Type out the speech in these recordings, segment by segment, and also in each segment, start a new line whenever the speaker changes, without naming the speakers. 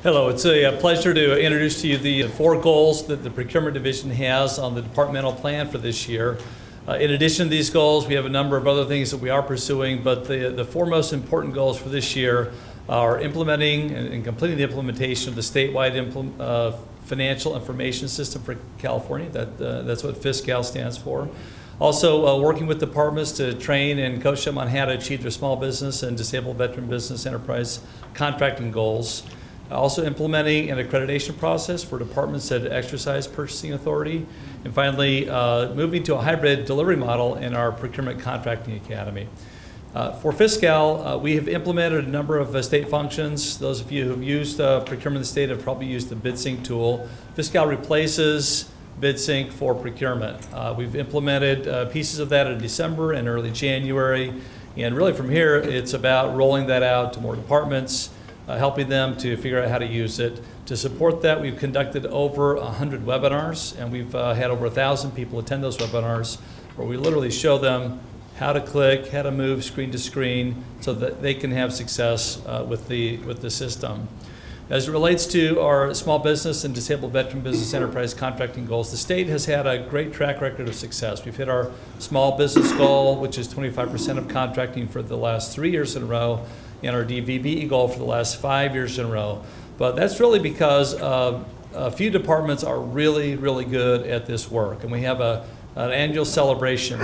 Hello, it's a pleasure to introduce to you the 4 goals that the Procurement Division has on the departmental plan for this year. In addition to these goals, we have a number of other things that we are pursuing, but the 4 most important goals for this year are implementing and completing the implementation of the statewide financial information system for California. That's what FISCAL stands for. Also, working with departments to train and coach them on how to achieve their small business and disabled veteran business enterprise contracting goals. Also implementing an accreditation process for departments that exercise purchasing authority. And finally, moving to a hybrid delivery model in our Procurement Contracting Academy. For FISCAL, we have implemented a number of state functions. Those of you who have used Procurement in the state have probably used the BidSync tool. FISCAL replaces BidSync for procurement. We've implemented pieces of that in December and early January. And really from here, it's about rolling that out to more departments, helping them to figure out how to use it. To support that, we've conducted over 100 webinars, and we've had over 1,000 people attend those webinars, where we literally show them how to click, how to move screen to screen, so that they can have success with the system. As it relates to our small business and disabled veteran business enterprise contracting goals, the state has had a great track record of success. We've hit our small business goal, which is 25% of contracting for the last 3 years in a row, and our DVBE goal for the last 5 years in a row. But that's really because a few departments are really, really good at this work. And we have an annual celebration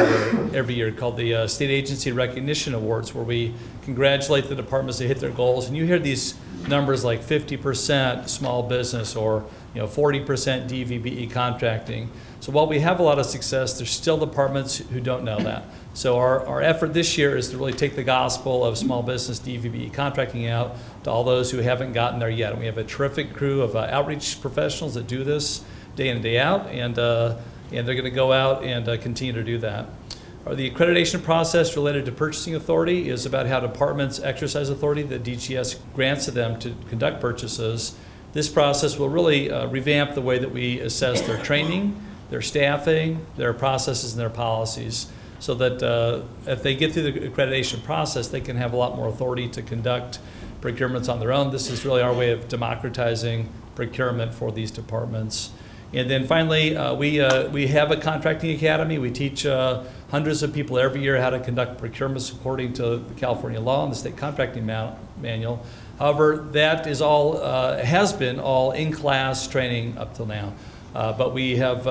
every year called the State Agency Recognition Awards, where we congratulate the departments that hit their goals. And you hear these numbers like 50% small business or 40% DVBE contracting. So while we have a lot of success, there's still departments who don't know that. So our effort this year is to really take the gospel of small business DVBE contracting out to all those who haven't gotten there yet. And we have a terrific crew of outreach professionals that do this day in and day out, and they're going to go out and continue to do that. The accreditation process related to purchasing authority is about how departments exercise authority that DGS grants to them to conduct purchases. This process will really revamp the way that we assess their training, their staffing, their processes, and their policies, so that if they get through the accreditation process, they can have a lot more authority to conduct procurements on their own. This is really our way of democratizing procurement for these departments. And then finally, we have a contracting academy. We teach hundreds of people every year how to conduct procurements according to the California law and the state contracting manual. However, that is all, has been all in-class training up till now. But we have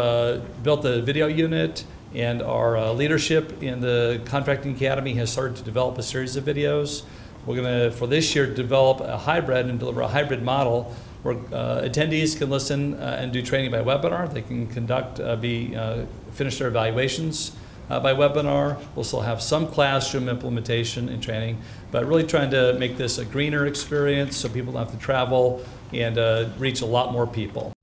built a video unit, and our leadership in the Contracting Academy has started to develop a series of videos. We're going to, for this year, develop a hybrid and deliver a hybrid model where attendees can listen and do training by webinar. They can finish their evaluations by webinar. We'll still have some classroom implementation and training, but really trying to make this a greener experience so people don't have to travel and reach a lot more people.